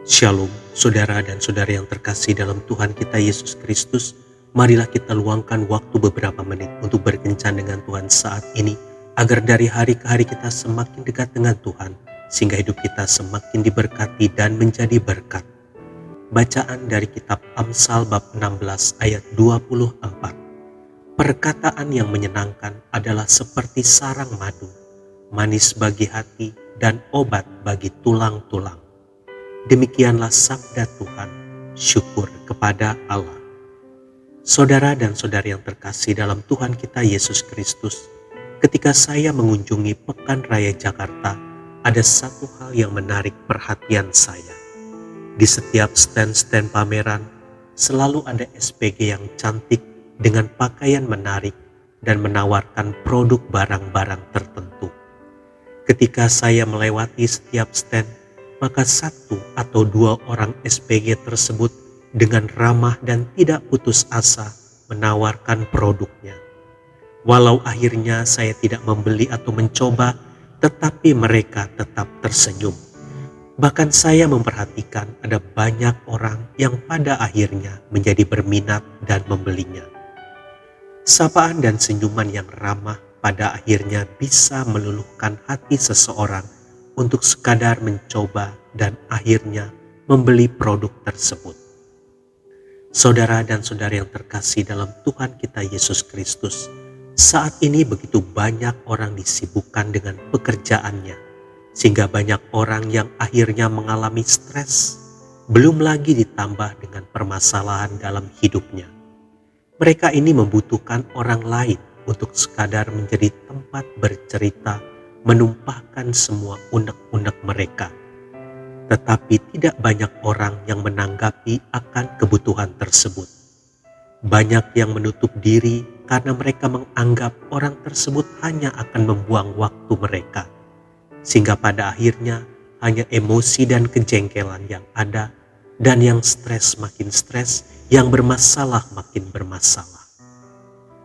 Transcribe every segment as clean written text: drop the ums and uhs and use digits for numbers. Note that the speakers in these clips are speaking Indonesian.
Shalom, saudara dan saudari yang terkasih dalam Tuhan kita Yesus Kristus. Marilah kita luangkan waktu beberapa menit untuk berkencan dengan Tuhan saat ini, agar dari hari ke hari kita semakin dekat dengan Tuhan, sehingga hidup kita semakin diberkati dan menjadi berkat. Bacaan dari kitab Amsal bab 16 ayat 24. Perkataan yang menyenangkan adalah seperti sarang madu, manis bagi hati dan obat bagi tulang-tulang. Demikianlah sabda Tuhan, syukur kepada Allah. Saudara dan saudari yang terkasih dalam Tuhan kita Yesus Kristus, ketika saya mengunjungi Pekan Raya Jakarta, ada satu hal yang menarik perhatian saya. Di setiap stand-stand pameran, selalu ada SPG yang cantik dengan pakaian menarik dan menawarkan produk barang-barang tertentu. Ketika saya melewati setiap stand, maka satu atau dua orang SPG tersebut dengan ramah dan tidak putus asa menawarkan produknya. Walau akhirnya saya tidak membeli atau mencoba, tetapi mereka tetap tersenyum. Bahkan saya memperhatikan ada banyak orang yang pada akhirnya menjadi berminat dan membelinya. Sapaan dan senyuman yang ramah pada akhirnya bisa meluluhkan hati seseorang untuk sekadar mencoba dan akhirnya membeli produk tersebut. Saudara dan saudari yang terkasih dalam Tuhan kita Yesus Kristus, saat ini begitu banyak orang disibukkan dengan pekerjaannya, sehingga banyak orang yang akhirnya mengalami stres, belum lagi ditambah dengan permasalahan dalam hidupnya. Mereka ini membutuhkan orang lain untuk sekadar menjadi tempat bercerita, menumpahkan semua unek-unek mereka. Tetapi tidak banyak orang yang menanggapi akan kebutuhan tersebut. Banyak yang menutup diri karena mereka menganggap orang tersebut hanya akan membuang waktu mereka. Sehingga pada akhirnya hanya emosi dan kejengkelan yang ada, dan yang stres makin stres, yang bermasalah makin bermasalah.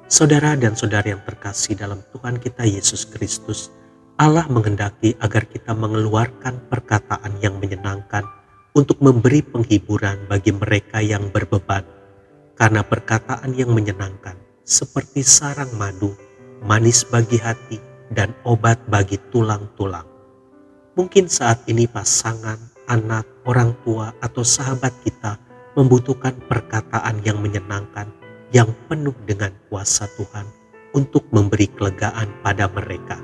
Saudara dan saudari yang terkasih dalam Tuhan kita Yesus Kristus, Allah menghendaki agar kita mengeluarkan perkataan yang menyenangkan untuk memberi penghiburan bagi mereka yang berbeban. Karena perkataan yang menyenangkan seperti sarang madu, manis bagi hati, dan obat bagi tulang-tulang. Mungkin saat ini pasangan, anak, orang tua, atau sahabat kita membutuhkan perkataan yang menyenangkan, yang penuh dengan kuasa Tuhan untuk memberi kelegaan pada mereka.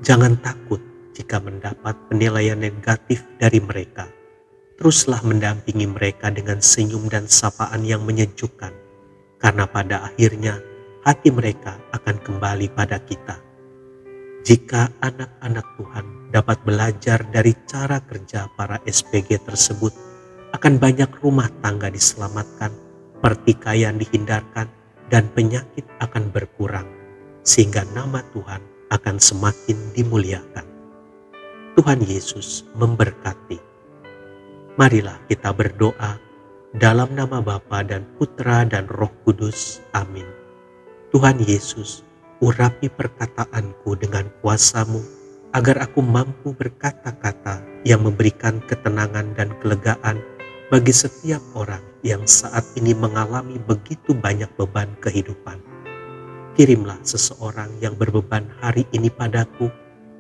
Jangan takut jika mendapat penilaian negatif dari mereka. Teruslah mendampingi mereka dengan senyum dan sapaan yang menyejukkan, karena pada akhirnya hati mereka akan kembali pada kita. Jika anak-anak Tuhan dapat belajar dari cara kerja para SPG tersebut, akan banyak rumah tangga diselamatkan, pertikaian dihindarkan, dan penyakit akan berkurang, sehingga nama Tuhan akan semakin dimuliakan. Tuhan Yesus memberkati. Marilah kita berdoa dalam nama Bapa dan Putra dan Roh Kudus. Amin. Tuhan Yesus, urapi perkataanku dengan kuasa-Mu, agar aku mampu berkata-kata yang memberikan ketenangan dan kelegaan bagi setiap orang yang saat ini mengalami begitu banyak beban kehidupan. Kirimlah seseorang yang berbeban hari ini padaku,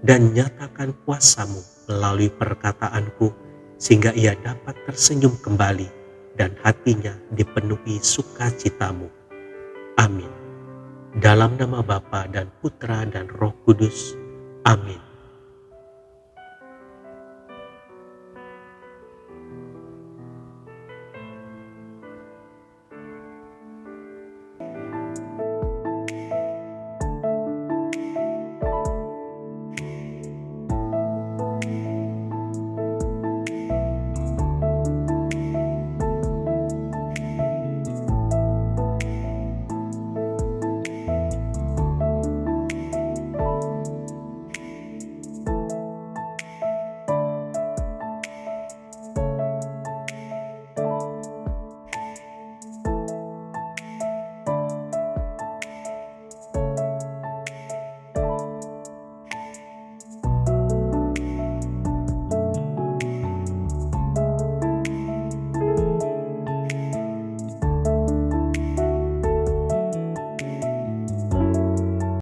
dan nyatakan kuasa-Mu melalui perkataanku, sehingga ia dapat tersenyum kembali dan hatinya dipenuhi sukacita-Mu. Amin. Dalam nama Bapa dan Putra dan Roh Kudus. Amin.